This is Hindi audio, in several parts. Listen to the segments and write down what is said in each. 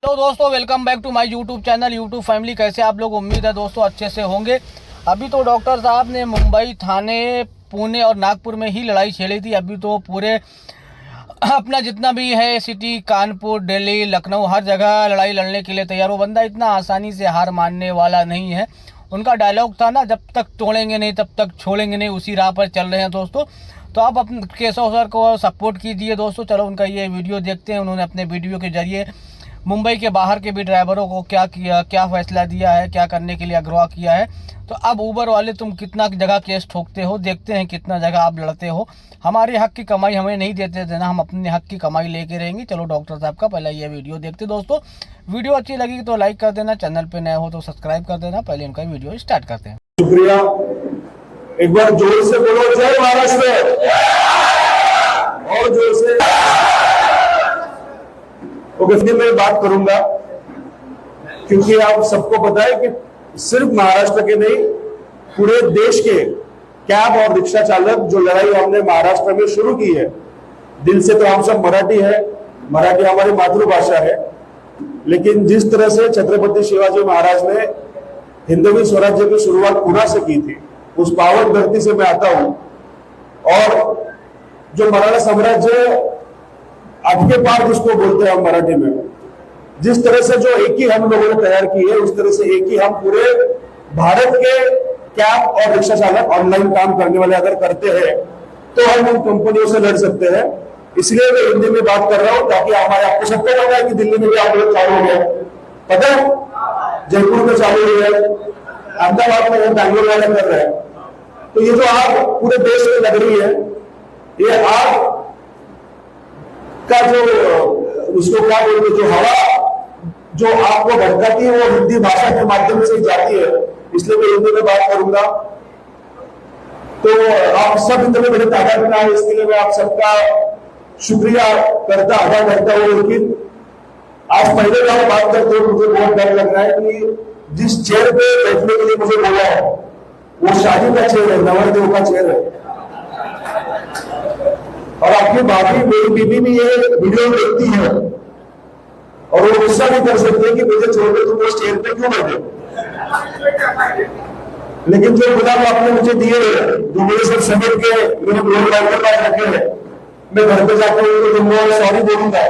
तो दोस्तों welcome back to my YouTube channel YouTube family. कैसे आप लोग? उम्मीद है दोस्तों अच्छे से होंगे। अभी तो डॉक्टर साहब ने मुंबई, थाने, पुणे और नागपुर में ही लड़ाई छेड़ी थी। अभी तो पूरे अपना जितना भी है सिटी, कानपुर, दिल्ली, लखनऊ, हर जगह लड़ाई लड़ने के लिए तैयार। वो बंदा इतना आसानी से हार मानने वाला नहीं है। उनका डायलॉग था ना, जब तक तोड़ेंगे नहीं तब तक छोड़ेंगे नहीं, उसी राह पर चल रहे हैं दोस्तों। तो आप अपने केशव सर को सपोर्ट कीजिए दोस्तों। चलो उनका ये वीडियो देखते हैं। उन्होंने अपने वीडियो के जरिए मुंबई के बाहर के भी ड्राइवरों को क्या किया, क्या फैसला दिया है, क्या करने के लिए आग्रह किया है। तो अब ऊबर वाले तुम कितना जगह केस ठोकते हो, देखते हैं कितना जगह आप लड़ते हो। हमारे हक की कमाई हमें नहीं देते थे ना, हम अपने हक की कमाई लेके रहेंगे। चलो डॉक्टर साहब का पहले ये वीडियो देखते दोस्तों। वीडियो अच्छी लगी तो लाइक कर देना, चैनल पे नए हो तो सब्सक्राइब कर देना। पहले इनका वीडियो स्टार्ट करते हैं। शुक्रिया। एक बार जोर से बोलो जय महाराष्ट्र, और जोर से। ओके, मैं बात करूंगा क्योंकि आप सबको पता है कि सिर्फ महाराष्ट्र के नहीं, पूरे देश के कैब और रिक्शा चालक जो लड़ाई हमने महाराष्ट्र में शुरू की है, दिल से तो हम सब मराठी है, मराठी हमारी मातृभाषा है, लेकिन जिस तरह से छत्रपति शिवाजी महाराज ने हिंदवी स्वराज्य की शुरुआत पुणे से की थी, उस पावन धरती से मैं आता हूं। और जो मराठा साम्राज्य अटके पार जिसको बोलते हैं हम मराठी में, जिस तरह से जो एक ही हम लोगों ने तैयार की है, उस तरह से एक ही हम पूरे भारत के कैब और रिक्शा चालक ऑनलाइन काम करने वाले अगर करते हैं तो हम उन कंपनियों से लड़ सकते हैं। इसलिए मैं हिंदी में बात कर रहा हूं ताकि हमारे, आपको सबको पता है कि दिल्ली में भी आप लोग चालू हो गए, पता है, जयपुर में चालू हो गए, अहमदाबाद में, बैंगलोर वाले कर रहे हैं। तो ये जो आग पूरे देश में लग रही है, ये आग का जो उसको क्या बोलते, जो हवा जो आपको भड़काती है, वो हिंदी भाषा के माध्यम से जाती है। इसलिए मैं हिंदी में बात करूंगा। तो आप सब इतने बड़े तादाद में आए, इसके लिए मैं आप सबका शुक्रिया अदा करता हूँ। लेकिन आज पहले बार बात करते हुए मुझे बहुत डर लग रहा है कि जिस चेयर पे बैठने के लिए मुझे बोला है वो शादी का चेयर है, नवरदेव का चेयर है। और आपकी भाभी, मेरी बीबी भी ये वीडियो देखती है और वो गुस्सा नहीं कर सकते कि मुझे छोड़कर तुम उस चेयर पे क्यों बैठे। लेकिन जो गुलाम आपने मुझे दिए, जो मेरे सब समेट के मेरे ब्लॉग के पास रखे हैं, मैं घर पे जाकर उनको सॉरी बोलूंगा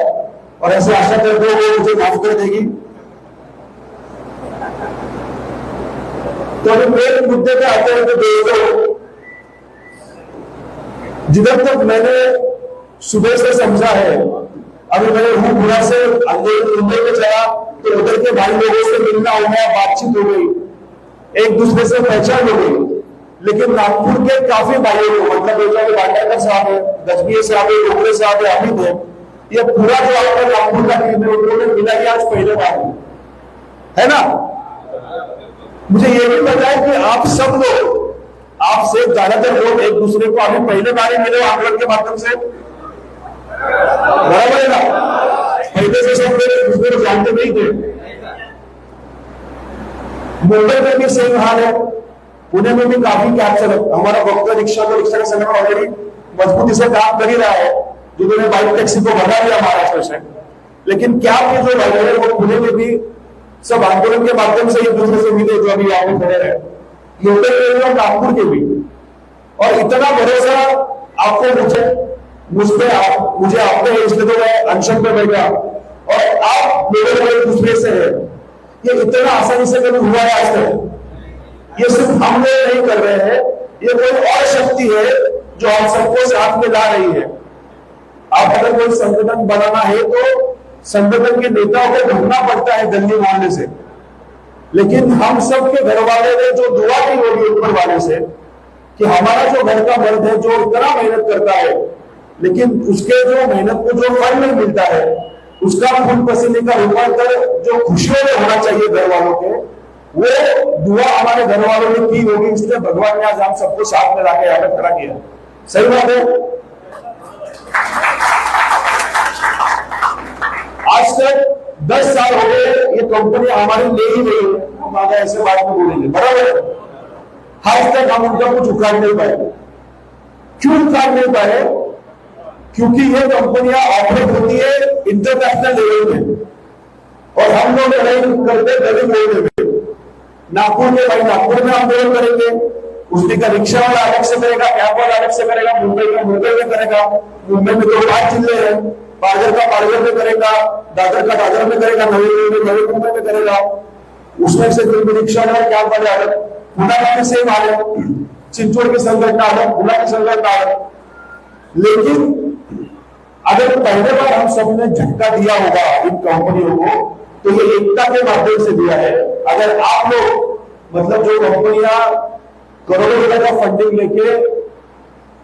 और ऐसे आशा करते हुए मुझे माफ कर देगी। तो अभी मेन मुद्दे पे आते हैं। तो दोस्तों, जिधर तक मैंने सुबह से समझा है, अभी मैंने रूपुरा से मुंबई में चला तो उधर के भाई लोगों से मिलना हो गया, बातचीत हो गई, एक दूसरे से पहचान हो गई। लेकिन नागपुर के काफी भाइयों को, मतलब बांडाकर साहब है, गजबीर साहब है, डोगरे साहब है, अमित है, ये पूरा जो आपका नागपुर का टीम है, उन्होंने मिला कि आज पहले बार है ना। मुझे ये भी पता है कि आप सब लोग, आपसे ज्यादातर लोग एक दूसरे को अभी पहले बार ही मिले आंदोलन के माध्यम से, बराबर है ना। पहले से सब लोग एक दूसरे को जानते नहीं थे। मुंबई में भी सेम हाल है, पुणे में भी काफी कैब चालक, हमारा भक्त रिक्शा का संगठन ऑलरेडी मजबूती से काम कर ही रहा है, जिन्होंने बाइक टैक्सी को बढ़ा दिया महाराष्ट्र से। लेकिन कैब के जो भाई है वो पुणे में भी सब आंदोलन के माध्यम से एक दूसरे से मिले, जो अभी यहाँ पे खड़े हैं, मुंबई में और नागपुर के भी। और इतना भरोसा आपको मुझे आप पे है, इसलिए तो मैं अनशन पे बैठा और आप मेरे दूसरे से है। ये इतना आसानी से कभी हुआ है आज तक। ये सिर्फ हम लोग नहीं कर रहे हैं, ये कोई और शक्ति है जो हम सबको साथ में ला रही है। आप अगर कोई संगठन बनाना है तो संगठन के नेताओं को ढूंढना पड़ता है गली मोहल्ले से, लेकिन हम सब के घर वाले ने जो दुआ की होगी ऊपर वाले से कि हमारा जो घर का मर्द है जो इतना मेहनत करता है, लेकिन उसके जो मेहनत को जो फल नहीं मिलता है, उसका खून पसीने का रूपांतर जो खुशियों में होना चाहिए घर वालों के, वो दुआ हमारे घर वालों ने की होगी। इसलिए भगवान ने आज हम सबको साथ में लाके यहाँ खड़ा किया। सही बात है। आज तक 10 साल हो गए ये कंपनी हमारी ले ही रही है, हम आगे ऐसे बात में बोलेंगे, बराबर। आज तक हम उनका कुछ उखाड़ नहीं पाए। क्यों उखाड़ नहीं पाए? क्योंकि ये कंपनियां ऑपरेट होती है इंटरनेशनल लेवल पे। और हम लोग लड़ाई करते गली मोहल्ले में, नागपुर में, भाई नागपुर में आंदोलन करेंगे, उसने का रिक्शा वाला अलग से करेगा, कैब वाला अलग से करेगा, मुंबई का मुंबई में करेगा, मुंबई में तो 5 जिले हैं, पालघर का पालघर में करेगा, दादर का दादर में करेगा, नवी मुंबई में करेगा, उसमें से कोई रिक्शा वाला कैब वाले अलग, पुणे में सेम अलग, चिंचोड़ की संगठन अलग, पुणे की संगठन अलग। लेकिन अगर पहले बार हम सबने झटका दिया होगा इन कंपनियों को, तो ये एकता के माध्यम से दिया है। अगर आप लोग मतलब जो कंपनियां करोड़ों रुपए का फंडिंग लेके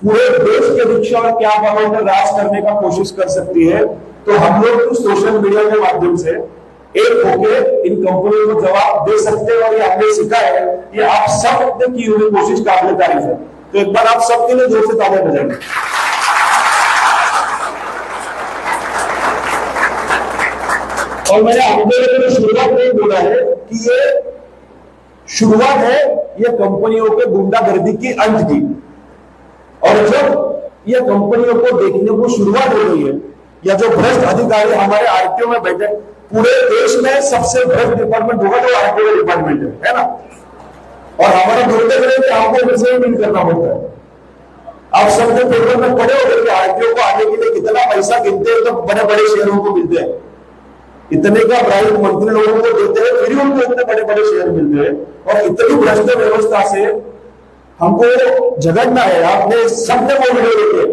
पूरे देश के रिक्शा और कैब वालों में राज करने का कोशिश कर सकती है, तो हम लोग तो सोशल मीडिया के माध्यम से एक होके इन कंपनियों को जवाब दे सकते हैं। और ये हमने सीखा है, ये आप सब ने की हुई कोशिश काबिल तारीफ है। तो एक बार आप सबके लिए जोर से तालियां बजाएंगे। और मैंने आंदोलन में शुरुआत नहीं बोला है कि ये शुरुआत है ये कंपनियों के गुंडागर्दी की अंत की। और जब ये कंपनियों को देखने को शुरुआत हो गई है, या जो भ्रष्ट अधिकारी हमारे आरटीओ में बैठे, पूरे देश में सबसे भ्रष्ट डिपार्टमेंट होगा तो आरटीओ डिपार्टमेंट है ना। और हमारा दुर्दैव है कि हमको इनसे डील करना पड़ता है। आप सबने पेपर में पढ़े होंगे कि आरटीओ को आने के लिए कितना पैसा गिनते हैं, तो बड़े बड़े शेयरों को मिलते हैं, इतने का प्राइस मंत्री लोगों को देते हैं, फिर उनको इतने बड़े बड़े शेयर मिलते हैं। और इतनी भ्रष्ट व्यवस्था से हमको झगड़ना है। आपने सबने वो वीडियो देखे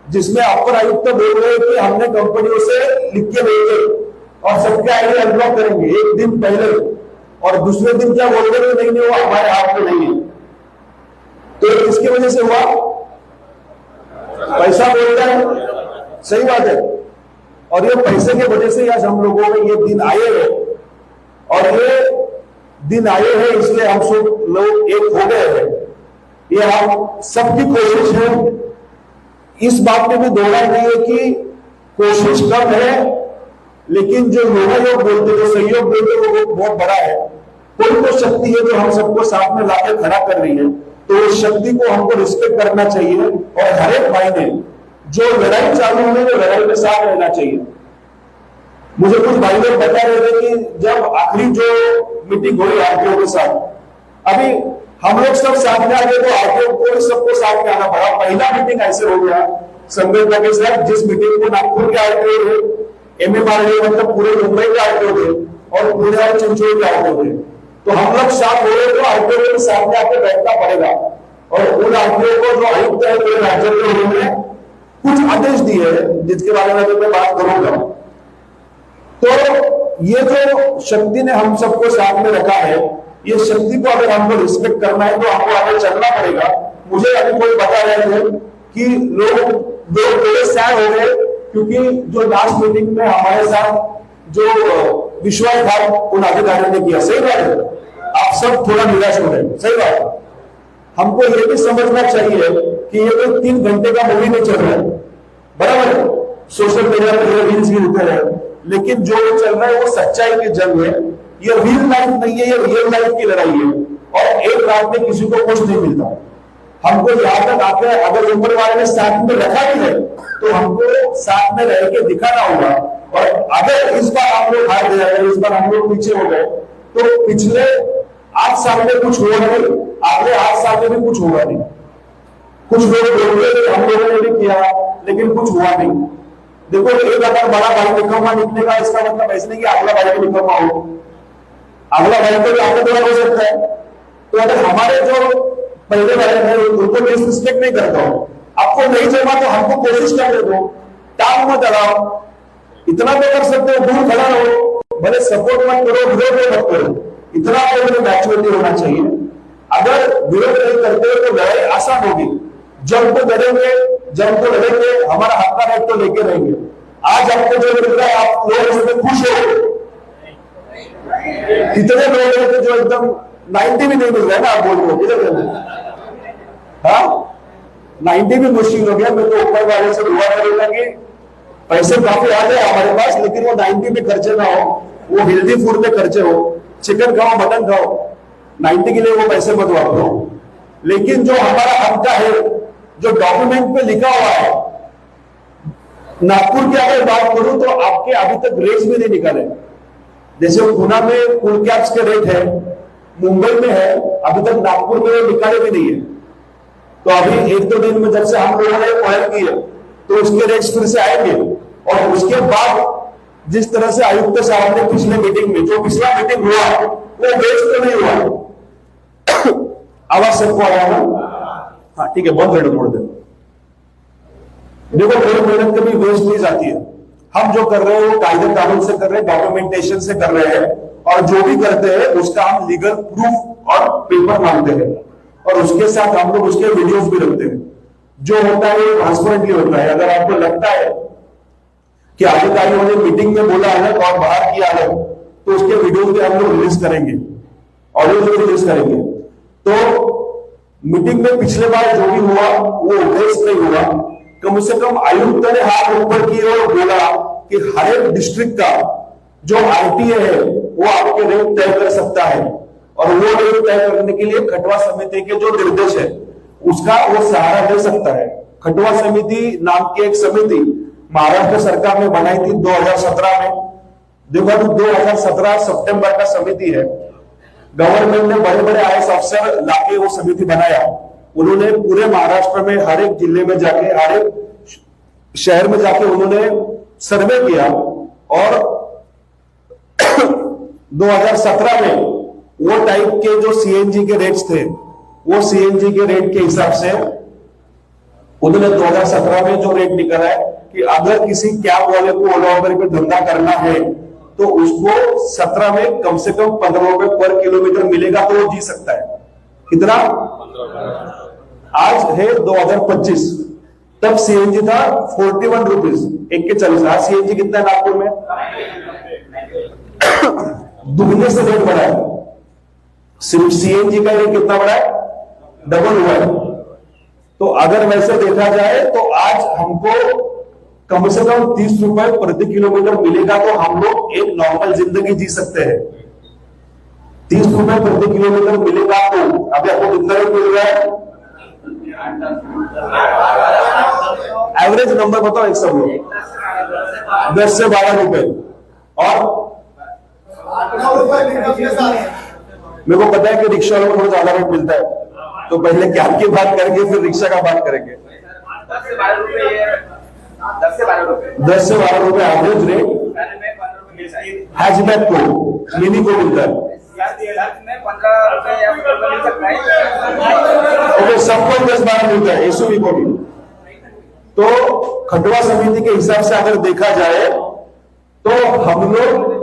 जिसमें अपर आयुक्त बोल रहे हैं कि हमने कंपनियों से लिख के लेंगे और सबके आईडी अनब्लॉक करेंगे एक दिन पहले, और दूसरे दिन क्या बोल रहे हैं, नहीं वो हमारे हाथ में नहीं है। तो किसकी वजह से हुआ? पैसा बोलता है, सही बात है। और ये पैसे की वजह से आज हम लोगों में ये दिन आए हैं, और ये दिन आए हैं इसलिए हम सब लोग एक हो गए हैं। ये हम सबकी कोशिश है। इस बात में भी दोहराई नहीं है कि कोशिश कम है, लेकिन जो योगायोग बोलते, जो सहयोग बोलते, वो बहुत बड़ा है। कोई तो शक्ति है जो हम सबको साथ में लाकर खड़ा कर रही है, तो उस शक्ति को हमको रिस्पेक्ट करना चाहिए। और हर एक भाई ने जो लड़ाई चालू है, वो लड़ाई में साथ रहना चाहिए। मुझे कुछ भाई लोग बता रहे थे कि जब आखिरी जो मीटिंग हुई आरटीओ के साथ, अभी हम लोग सब साथ में आ गए, तो आरटीओ को सबको साथ में आना पड़ा। पहला मीटिंग ऐसे हो गया संगठन के साथ, जिस मीटिंग को नागपुर के आरटीओ थे, एमएमआरडीए मतलब पूरे मुंबई के आरटीओ थे, और पुणे और चिंचोड़ के आरटीओ थे। तो हम लोग साथ हो रहे, तो आरटीओ के साथ में आकर बैठना पड़ेगा। और उन आरटीओ को जो आयुक्त है पूरे राज्य के, उन्होंने कुछ आदेश दिए हैं जिसके बारे में मैं बात करूंगा। तो ये जो शक्ति ने हम सबको साथ में रखा है, ये शक्ति को अगर हमको रिस्पेक्ट करना है तो हमको आगे चलना पड़ेगा। मुझे अभी कोई बता रहे थे कि लोग थोड़े सैड हो गए क्योंकि जो लास्ट मीटिंग में हमारे साथ जो विश्वासघात उन अधिकारियों ने किया। सही बात है, आप सब थोड़ा निराश हो गए, सही बात है। हमको ये भी समझना चाहिए कि ये कोई 3 घंटे का मूवी नहीं चल रहा है, बराबर है। सोशल मीडिया पर ये रील्स भी होते हैं, लेकिन जो चल रहा है वो सच्चाई की जंग है। ये रियल लाइफ नहीं है, ये रियल लाइफ की लड़ाई है। और एक रात में किसी को कुछ नहीं मिलता। हमको यहाँ तक आकर अगर ऊपर वाले ने साथ में रखा भी है, तो हमको साथ में रह के दिखाना होगा। और अगर इस बार आप लोग हार गए, अगर इस बार हम लोग पीछे हो गए, तो पिछले 8 साल में कुछ हुआ नहीं, अगले 8 साल में भी कुछ होगा नहीं। कुछ लोग बोलते हम लोगों ने भी किया, लेकिन कुछ हुआ नहीं। देखो, एक अगर बड़ा भाई निकम्मा निकलेगा, इसका मतलब ऐसे नहीं कि अगला भाई भी निकम्मा हो। अगला भाई को भी आगे थोड़ा हो सकता है। तो अगर हमारे जो पहले वाले हैं उनको डिसरिस्पेक्ट नहीं करता हूं, आपको नहीं जमा तो हमको कोशिश करने दो, टांग मत अड़ाओ। इतना तो कर सकते हो, दूर खड़ा रहो, भले सपोर्ट मत करो, विरोध मत करो। इतना तो मैच्योरिटी होना चाहिए। अगर विरोध नहीं करते तो लड़ाई आसान होगी। जब तो लड़ेंगे, जब तो लड़ेंगे, हमारा हक का राइट तो लेके रहेंगे। आज आपको जो मिल रहा है, आप लोग इसमें खुश हो। कितने लोग हैं जो एकदम 90 भी नहीं मिल रहा है ना, आप बोल रहे हो किधर? हाँ, 90 भी मुश्किल हो गया। मैं तो ऊपर वाले से दुआ करूंगा कि पैसे काफी आ जाए हमारे पास, लेकिन वो 90 में खर्चे ना हो, वो हेल्दी फूड में खर्चे हो। चिकन खाओ, मटन खाओ, 90 के लिए वो पैसे मत वापरो। लेकिन जो हमारा हक का है, जो डॉक्यूमेंट पे लिखा हुआ है, नागपुर की अगर बात करूं तो आपके अभी तक रेट्स भी नहीं निकाले। जैसे पुणे में कूल कैप्स के रेट है, मुंबई में है, अभी तक नागपुर में निकाले भी नहीं है। तो अभी 1-2 दिन में जब से हम लोगों ने पहल की है तो उसके रेट्स फिर से आएंगे। और उसके बाद जिस तरह से आयुक्त साहब ने पिछले मीटिंग में, जो पिछला मीटिंग हुआ वो वेस्ट तो नहीं हुआ। आवाज सबको आया ना? हाँ ठीक है, बहुत रेडियो मोड़ दे। देखो मेरी मेहनत कभी वेस्ट नहीं जाती है। हम जो कर रहे हैं वो कायदे कानून से कर रहे हैं, डॉक्यूमेंटेशन से कर रहे हैं, और जो भी करते हैं उसका हम लीगल प्रूफ और पेपर मांगते हैं, और उसके साथ हम लोग उसके वीडियोस भी रखते हैं। जो होता है वो ट्रांसपेरेंटली होता है। अगर आपको लगता है कि अधिकारियों ने मीटिंग में बोला अलग और बाहर किया अलग, तो उसके वीडियोस भी हम लोग रिलीज करेंगे, ऑडियो भी रिलीज करेंगे। तो मीटिंग में पिछले बार जो भी हुआ वो वेस्ट नहीं हुआ। कम से कम आयुक्त ने हाथ ऊपर की और बोला कि हर एक डिस्ट्रिक्ट का जो आरटीए है वो आपके रेट तय कर सकता है, और वो रेट तय करने के लिए खटवा समिति के जो निर्देश है उसका वो सहारा ले सकता है। खटवा समिति नाम की एक समिति महाराष्ट्र सरकार ने बनाई थी 2017 में। देखो 2017 सितंबर का समिति है। गवर्नमेंट ने बड़े बड़े आईएएस अफसर लाके वो समिति बनाया। उन्होंने पूरे महाराष्ट्र में हर एक जिले में जाके, हर एक शहर में जाके उन्होंने सर्वे किया, और 2017 में वो टाइप के जो सीएनजी के रेट्स थे, वो सीएनजी के रेट के हिसाब से उन्होंने 2017 में जो रेट निकाला है कि अगर किसी कैब वाले को ओला उबर पे धंधा करना है तो उसको 17 में कम से कम 15 रुपए पर किलोमीटर मिलेगा, तो वो जी सकता है। कितना? आज है 2025, तब सीएनजी था 41 रुपीज, 1 के 40। आज सीएनजी कितना है नागपुर में? दुगने से रेट बढ़ा है। सिर्फ सीएनजी का रेट कितना बढ़ा है? डबल हुआ है। तो अगर वैसे देखा जाए तो आज हमको कम से कम 30 रुपए प्रति किलोमीटर मिलेगा, तो हम लोग एक नॉर्मल जिंदगी जी सकते हैं। 30 रुपए प्रति किलोमीटर मिलेगा तो अभी आपको कितना रेट मिल रहा है? एवरेज नंबर बताओ एक सब लोग। 10 से 12 रुपए। और मेरे को पता है कि रिक्शा वालों को थोड़ा ज्यादा रेट मिलता है, तो पहले कैब की बात करेंगे फिर रिक्शा का बात करेंगे। 10 से 12 रुपए 10 से 12 रुपए एवरेज रेट हैचबैक को, मिनी को मिलता है। में 15 रुपए या 15 मिल सकता है। ओके, सबको 10-12 मिलता है, एसयूवी को भी। तो खटवा समिति के हिसाब से अगर देखा जाए तो हम लोग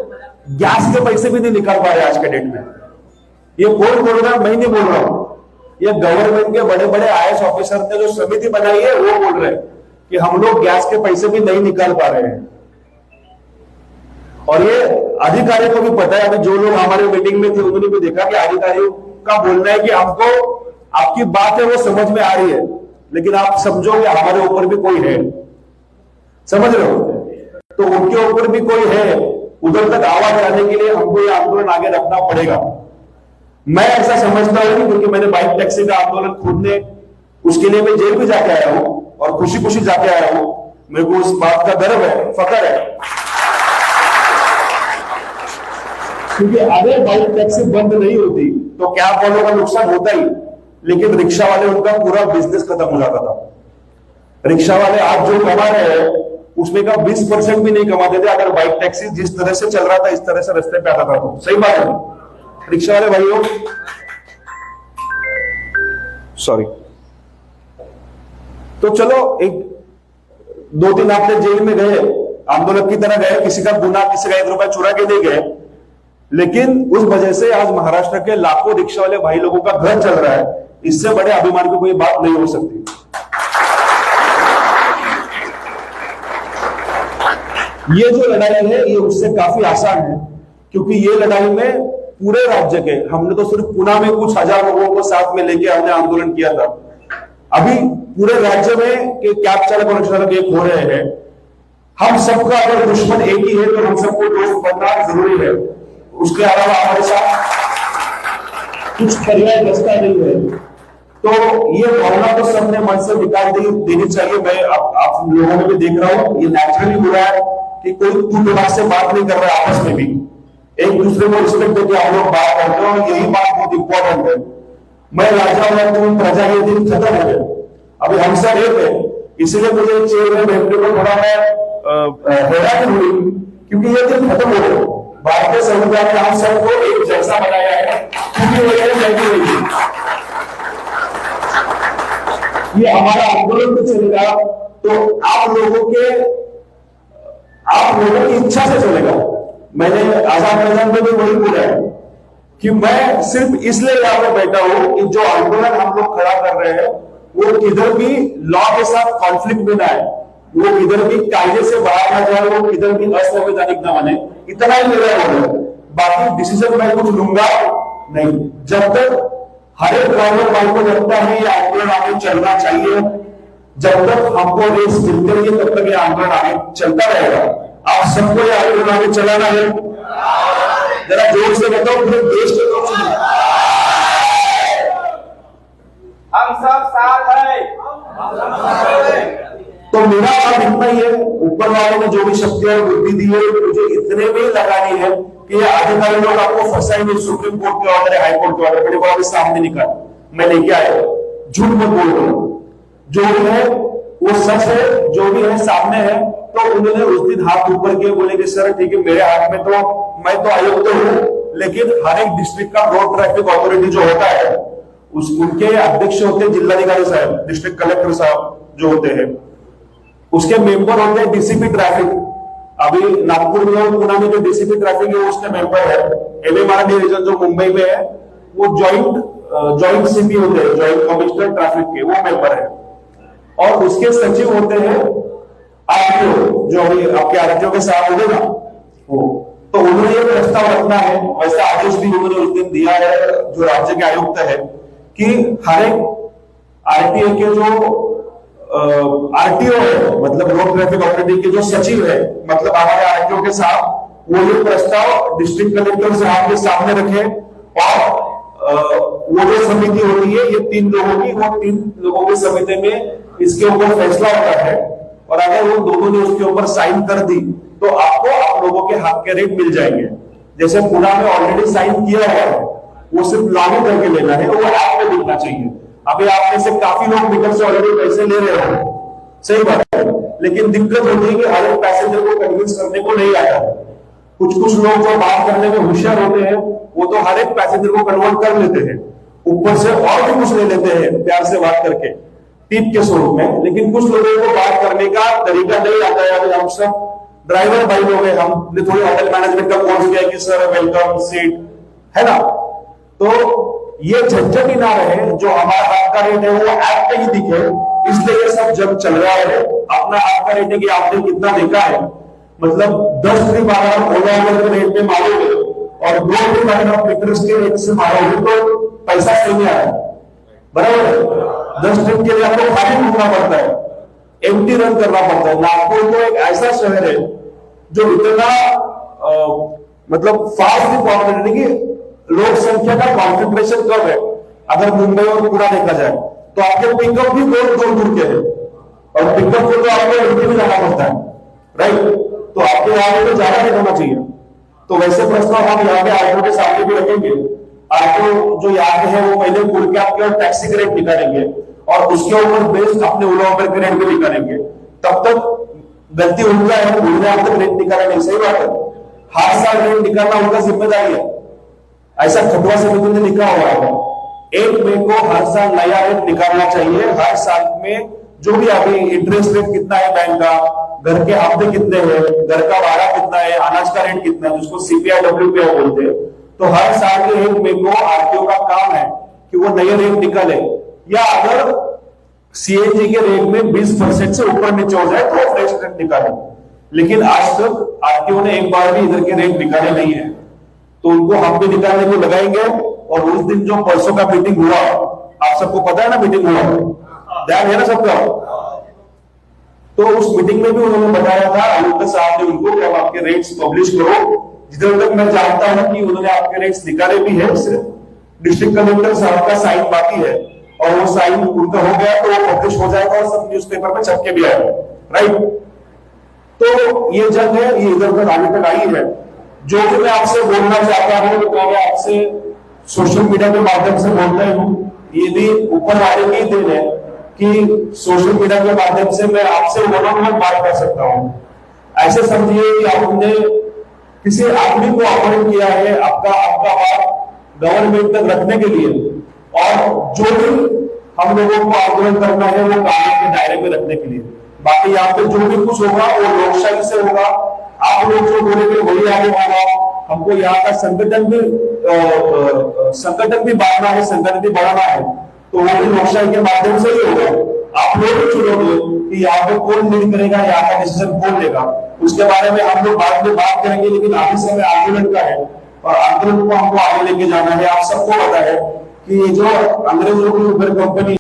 गैस के पैसे भी नहीं निकाल पा रहे आज के डेट में। ये कौन बोल रहा है? मैं नहीं बोल रहा हूं, ये गवर्नमेंट के बड़े बड़े आईएएस ऑफिसर ने जो समिति बनाई है वो बोल रहे हैं कि हम लोग गैस के पैसे भी नहीं निकाल पा रहे हैं। और ये अधिकारियों को भी पता है। अभी जो लोग हमारे मीटिंग में थे उन्होंने भी देखा कि अधिकारियों का बोलना है कि हमको आपकी बात है वो समझ में आ रही है, लेकिन आप समझो कि हमारे ऊपर भी कोई है। समझ रहे हो? तो उनके ऊपर भी कोई है, उधर तक आवाज लाने के लिए हमको ये आंदोलन आगे रखना पड़ेगा। मैं ऐसा समझता हूं क्योंकि मैंने बाइक टैक्सी का आंदोलन खुद ने, उसके लिए मैं जेल भी जाके आया हूं और खुशी खुशी जाके आया हूं। मेरे को उस बात का गर्व है, फख्र है, क्योंकि अगर बाइक टैक्सी बंद नहीं होती तो कैब वालों का नुकसान होता ही, लेकिन रिक्शा वाले उनका पूरा बिजनेस खत्म हो जाता था। रिक्शा वाले आज जो कमा रहे हैं उसमें का 20% भी नहीं कमाते थे अगर बाइक टैक्सी जिस तरह से चल रहा था इस तरह से रास्ते पे आता था। तो सही बात है रिक्शा वाले भाइयों, सॉरी। तो चलो एक 2-3 हफ्ते जेल में गए, आंदोलन की तरह गए, किसी का गुना, किसी का 1 रुपया चुरा के नहीं गए, लेकिन उस वजह से आज महाराष्ट्र के लाखों रिक्शा वाले भाई लोगों का घर चल रहा है। इससे बड़े अभिमान की कोई बात नहीं हो सकती। ये जो लड़ाई है ये उससे काफी आसान है, क्योंकि ये लड़ाई में पूरे राज्य के, हमने तो सिर्फ पुणे में कुछ हजार लोगों को साथ में लेके हमने आंदोलन किया था। अभी पूरे राज्य में के कैब चालक और रिक्शा चालक एक हो रहे हैं। हम सबका अगर दुश्मन एक ही है तो हम सबको दोस्त बनना जरूरी है। उसके अलावा हमारे साथ कुछ पर्याय रास्ता नहीं है। तो ये भावना तो सबने मन से निकाल देनी चाहिए। मैं आप लोगों में भी देख रहा हूं, ये नेचुरली हो रहा है कि कोई तू तड़ाक से बात नहीं कर रहा है आपस में भी। एक दूसरे को रिस्पेक्ट देकर हम लोग बात करते हैं और यही बात बहुत इंपॉर्टेंट है। मैं राजा हूं, तुम प्रजा, ये दिन खत्म हो गया। अभी हम सब एक है, इसलिए मुझे चेयर में बैठने को थोड़ा मैं हैरान हुई, क्योंकि ये दिन खत्म हो गया। भारतीय संविधान ने हम सबको एक जैसा बनाया है, क्योंकि ये हमारा आंदोलन तो चलेगा तो आप लोगों की इच्छा से चलेगा। मैंने आजाद मैदान में भी वही बोला है कि मैं सिर्फ इसलिए यहां पर बैठा हूं कि जो आंदोलन हम लोग खड़ा कर रहे हैं वो किधर भी लॉ के साथ कॉन्फ्लिक्ट में ना आए, वो किधर भी कायदे से बाहर ना जाए, वो किधर भी असंवैधानिक ना बने। इतना ही मेरा है, बाकी डिसीजन मैं कुछ लूंगा नहीं। जब तक हर एक ड्राइवर भाई को लगता है ये आंदोलन आगे चलना चाहिए, जब तक हमको रेस मिलते रहिए तब तक ये आंदोलन आगे चलता रहेगा। आप सबको ये आंदोलन आगे चलाना है, जरा जोर से बताओ पूरे देश के लोग सुनिए। हम सब साथ हैं। तो मेरा बात इतना ही है, ऊपर वाले ने जो भी शक्ति और बुद्धि दी है मुझे इतने में लगानी है कि ये अधिकारी लोग आपको फंसाएंगे। सुप्रीम कोर्ट के ऑर्डर है, हाई कोर्ट के ऑर्डर, मेरे को अभी सामने निकाल, मैं लेके आया, झूठ मत बोल रहा हूं, जो भी है वो सच है, जो भी है सामने है। तो उन्होंने उस दिन हाथ ऊपर किए, बोले कि सर ठीक है, मेरे हाथ में तो मैं तो आयुक्त हूं, लेकिन हर एक डिस्ट्रिक्ट का रोड ट्रैफिक अथॉरिटी जो होता है उनके अध्यक्ष होते हैं जिलाधिकारी साहब, डिस्ट्रिक्ट कलेक्टर साहब जो होते हैं, उसके मेंबर होते हैं डीसीपी ट्रैफिक। अभी नागपुर में और पुणे में जो डीसीपी ट्रैफिक है उसके मेंबर है। एमएमआर डिवीजन जो मुंबई में है वो ज्वाइंट सीपी होते हैं, ज्वाइंट कमिश्नर ट्रैफिक के, वो मेंबर है। और उसके सचिव होते हैं आरटीओ, जो अभी आपके आरटीओ के साथ होंगे ना वो। तो उन्होंने ये प्रस्ताव रखना है, वैसे आदेश भी उन्होंने उस दिन दिया है जो राज्य के आयुक्त है, कि हर एक आरटीओ के जो आरटीओ है, मतलब रोड ट्रैफिक अथॉरिटी के जो सचिव है, मतलब हमारे आरटीओ के साथ, वो ये प्रस्ताव डिस्ट्रिक्ट कलेक्टर साहब के सामने रखे। और वो जो समिति होती है ये 3 लोगों की, वो 3 लोगों की समिति में इसके ऊपर फैसला होता है। और अगर वो दोनों ने उसके ऊपर साइन कर दी तो आपको आप लोगों के हक के रेट मिल जाएंगे। जैसे पुणे में ऑलरेडी साइन किया हुआ है, वो सिर्फ लागू करके लेना है, वो ऐप में दिखना चाहिए। अभी आप में से काफी लोग मीटर से ऑलरेडी पैसे ले रहे हो, सही बात है, लेकिन दिक्कत होती है कि हर एक पैसेंजर को कन्विंस करने को नहीं आता। कुछ लोग जो बात करने में होशियार होते हैं वो तो हर एक पैसेंजर को कन्वर्ट कर लेते हैं, ऊपर से और भी कुछ ले लेते हैं प्यार से बात करके टिप के स्वरूप में। लेकिन कुछ लोगों को बात करने का तरीका नहीं आता है। अभी हम सब ड्राइवर भाई लोग हैं, हमने थोड़ी होटल मैनेजमेंट का कोर्स किया कि सर वेलकम सीट है ना, तो ये झंझट ही ना रहे, जो हमारा हक का रेट है वो ऐप पे ही दिखे, इसलिए ये सब जब चल रहा है। अपना हक का रेट है कि आपने कितना देखा है, मतलब 10 ट्रिप अगर आप ओला उबर के रेट में मारोगे और 2 ट्रिप अगर आप मीटर्स के रेट से मारोगे तो पैसा सही नहीं आया, बराबर है। 10 ट्रिप के लिए आपको खाली घूमना पड़ता है, एम्प्टी रन करना पड़ता है। नागपुर तो एक ऐसा शहर है जो इतना मतलब फास्ट पॉपुलेटेड की लोक संख्या का कॉन्सेंट्रेशन कम है। अगर मुंबई और पुणे देखा जाए तो आपके पिकअप भी बहुत दूर के हैं, और पिकअप को तो आपको एमपी में जाना पड़ता है, राइट। तो आपके यहाँ पे ज्यादा नहीं होना चाहिए। तो वैसे प्रस्ताव हम यहाँ पे आरटीओ के सामने भी रखेंगे। आरटीओ जो यहाँ पे है वो पहले पुल के आपके टैक्सी के रेट निकालेंगे और उसके ऊपर बेस्ड अपने ओला उबर के रेट भी निकालेंगे। तब तक गलती उनका है, उन्होंने अब तक रेट निकाला नहीं, सही बात है। हर साल रेट निकालना उनका जिम्मेदारी है, ऐसा खटुआ समिति ने लिखा हुआ है। 1 मई को हर साल नया रेट निकालना चाहिए। हर साल में जो भी अभी इंटरेस्ट रेट कितना है बैंक का, घर के हफ्ते कितने हैं, घर का भाड़ा कितना है, अनाज का रेट कितना है, जिसको सीपीआई डब्ल्यूपीआई बोलते हैं, तो हर साल के 1 मई को आरटीओ का काम है कि वो नए रेट निकाले, या अगर सीएनजी के रेट में 20% से ऊपर नीचे हो जाए तो फ्रेश रेट निकाले। लेकिन आज तक आरटीओ ने एक बार भी इधर के रेट निकाले नहीं है, तो उनको हम भी निकालने को लगाएंगे। और उस दिन जो परसों का मीटिंग हुआ, आप सबको पता है ना मीटिंग हुआ, ध्यान है ना सबका, तो उस मीटिंग में भी उन्होंने बताया था, आयुक्त साहब ने उनको, कि आप आपके रेट्स पब्लिश करो। जिधर तक मैं जानता हूं कि उन्होंने आपके रेट्स निकाले भी है, सिर्फ डिस्ट्रिक्ट कलेक्टर साहब का साइन बाकी है, और वो साइन उनका हो गया तो वो पब्लिश हो जाएगा और सब न्यूज़पेपर में छप के भी आएगा, राइट। तो ये जंग है, ये इधर उधर आगे तक आई है। जो कि मैं आपसे बोलना चाहता हूं वो मैं आपसे सोशल मीडिया के माध्यम से बोलता हूं। ये भी ऊपर वाले की देन है कि सोशल मीडिया के माध्यम से मैं आपसे वन ऑन वन बात कर सकता हूं। ऐसे समझिए कि आपने किसी आदमी को अपॉइंट किया है आपका बात गवर्नमेंट तक रखने के लिए, और जो भी हम लोगों को आंदोलन करना है वो कानून के दायरे में रखने के लिए। बाकी यहाँ पे जो भी कुछ होगा वो लोकशाही से होगा। आप लोग जो बोलेंगे वही आगे होगा। हमको यहाँ का संगठन भी बांधना है, संगठन भी बढ़ाना है, तो वो भी लोकशाही के माध्यम से ही होगा। आप लोग भी चुनोगे कि यहाँ पे कौन लीड करेगा, यहाँ का डिसीजन कौन लेगा, उसके बारे में हम लोग बाद में बात करेंगे। लेकिन अभी समय आंदोलन का है और आंदोलन को हमको आगे लेके जाना है। आप सबको पता है कि ये जो अंग्रेजों की उबर कंपनी